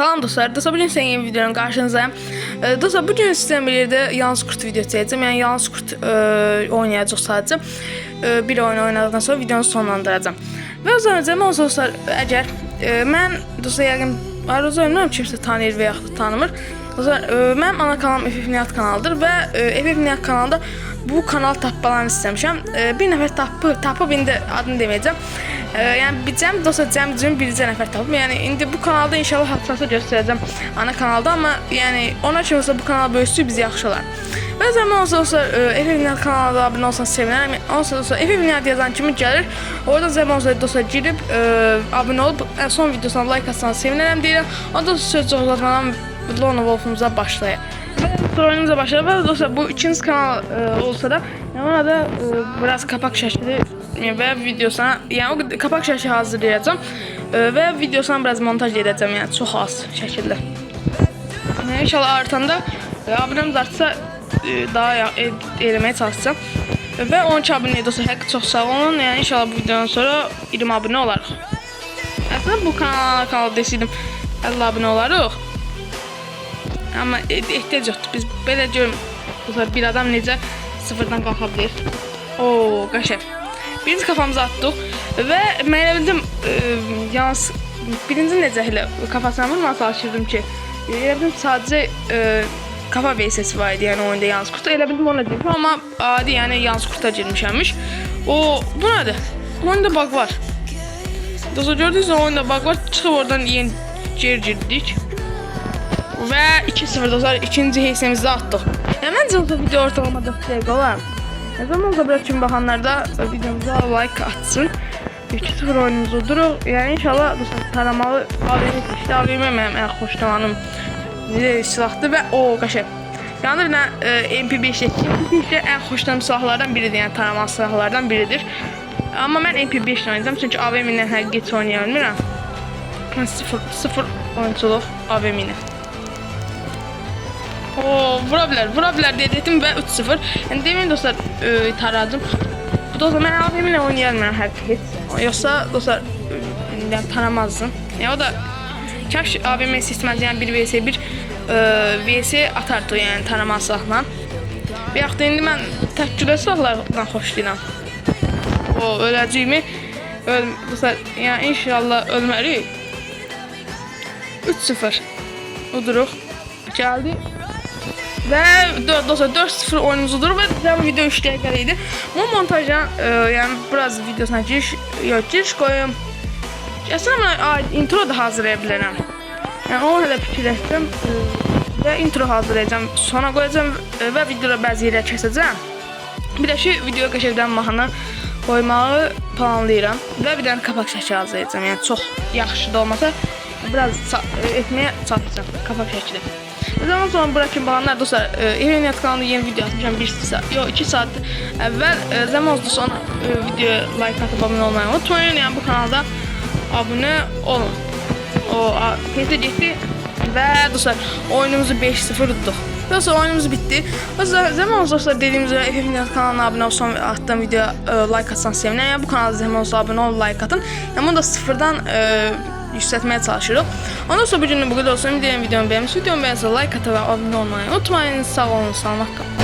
Salam dostlar, bugün sizin yeni videonun karşınızdayım. Dostlar, bugün sizden birlikte Yalnız Kurt video çekeceğim. Yani Yalnız Kurt oynayacaq sadece. Bir oyun oynadıktan sonra videonu sonlandıracağım. Ve o zaman dostlar, eğer ben dostlar yəqin ayrıca bilmirəm kimsə tanıyır və yaxud da tanımır. Dostlar, mənim ana kanalım FF Nihat kanalıdır və FF Nihat kanalında bu kanal tapmalarını istəmişəm. Bir nəfər tapıb indi adını deməyəcəm. Yəni biləcəm dostlar, cəmcim bircə nəfər tapıb. Yəni indi bu kanalda inşallah haqqında göstərəcəm ana kanalda, amma yəni ona kimi olsa bu kanal böyüsün biz yaxşı olar. Və zaman olsa dostlar, FF Nihat kanalına abunə olsanız sevinərəm. Olsa dostlar FF Nihat yazan kimi gəlir. Oradan zaman olsa dostlar girib abunə olub son videosuna like atsanız sevinərəm deyirəm. Ondan sonra söz çox uzatmadan Lone Wolf'umuza başlayaq. Və oyunumuza başlayaq. Və dostlar bu ikinci kanal olsa da ona da biraz kapak şəkli və videosuna, yəni o kapak şəkli hazırlayacağım və videosuna biraz montaj edəcəm, yəni çox az şəkildə. İnşallah artanda abunəmiz artsa daha eləməyə çalışacağım. Və 12 abunəyə dostlar həqiqi çox sağ olun. Yəni inşallah bu videodan sonra 20 abunə olarıq. Əslində bu kanal deseydim 50 abunə olarıq. Amma ehtiyac yoxdur. Biz belə görüm bir adam necə sıfırdan qalxa bilir. Oo, qəşəng. Birinci kafamıza atdıq və mən elə bildim yalnız birinci necə elə kafasına vurma çalışırdım ki, elə bildim sadəcə kafa VSS var idi, yəni oyunda Yalnız Kurtda. Elə bildim ona deyim, amma adi yəni Yalnız Kurtda girmişəmiş. O, bu nədir? Oyunda bug var. Dostlar, gördünüz mü oyunda bug var. Çıxıb oradan yeni girdik. Və 2-0 dostlar, ikinci heysəmizdə atdıq. Məncə video ortalamada 4 dəqiqə olar. Ne zaman da bırakın baxanlar da videomuza like atsın. 2-0 oyunumuzu duruq. Yəni inşallah dostlar taramalı AVM işte AVM mənim ən xoşlamanım silahdır və o qəşəng. Yanında bir dənə MP5 ən xoşladığım silahlardan biridir, yəni taramalı silahlardan biridir. Amma mən MP5 ilə oynayacağım çünki AVM ilə həqiqət oynaya bilmirəm. 0 oyunculuq AVM ilə. Oo, vura bilər dedim və 3-0. Yəni deməyin dostlar taradım. Bu dostlar mən AVM ilə oynayamıram həqiqət. Yoxsa dostlar taramazdım. Yəni o da kaş AVM seçməz, yəni 1 vs 1 vs atardı, yəni taramalı silahla. Və yaxud da indi mən tək gülə silahlardan xoşlayıram. O öləcəyimi dostlar, yəni inşallah ölməliyik. 3-0 uduruq. Gəldi. Və dostlar 4-0 oyunumuzu durur və bu video 3 dəqiqəli idi. Bu montajla yəni biraz videosuna giriş qoyum. Əslində mən intro da hazırlaya bilərəm. Yəni onu hələ fikirləşdim və intro hazırlayacağım, sona qoyacağım və videoda bəzi yerlər kəsəcəm. Bir də ki videoya qəşəngdən mahnı qoymağı planlayıram və bir dənə kapak şəkli hazırlayacağım. Yəni çox yaxşı da olmasa biraz etməyə çalışacağım kapak şəkli. Zaman sonra bırakın baxanlar dostlar, FF Nihat kanalında yeni video atmışam 2 saat əvvəl. Zaman oldu sonra videoya like atıp abunə olmayı unutmayın. Yəni bu kanalda abunə olun. O tezə getdi və dostlar oyunumuzu 5-0 tutduq. Dostlar oyunumuz bitti. Zaman oldu dostlar, dediyimiz üzrə FF Nihat kanalına abunə olun, son attığım videoya like atsanız sevinirəm. Yəni bu kanalda zaman olsa abunə olun, like atın. Yəni bunu da sıfırdan yükseltmeye çalışırıq. Ondan sonra bugün bu qədər olsun. Videomu beğenmişsiniz. Videomu beğensə like atın və abunə olmayı unutmayın. Sağ olun, salamat qalın.